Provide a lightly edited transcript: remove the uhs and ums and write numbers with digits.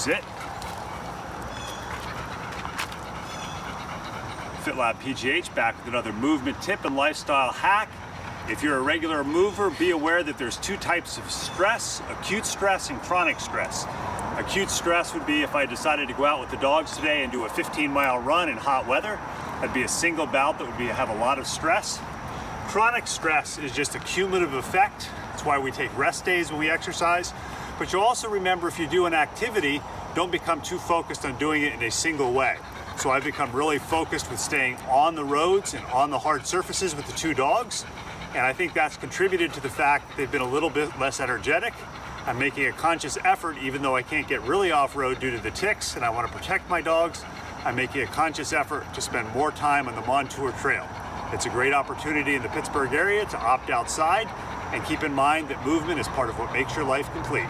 Sit. FitLab PGH back with another movement tip and lifestyle hack. If you're a regular mover, be aware that there's two types of stress, acute stress and chronic stress. Acute stress would be if I decided to go out with the dogs today and do a 15-mile run in hot weather. That'd be a single bout that would have a lot of stress. Chronic stress is just a cumulative effect. That's why we take rest days when we exercise. But you'll also remember, if you do an activity, don't become too focused on doing it in a single way. So I've become really focused with staying on the roads and on the hard surfaces with the two dogs. And I think that's contributed to the fact that they've been a little bit less energetic. I'm making a conscious effort, even though I can't get really off-road due to the ticks and I want to protect my dogs. I'm making a conscious effort to spend more time on the Montour Trail. It's a great opportunity in the Pittsburgh area to opt outside, and keep in mind that movement is part of what makes your life complete.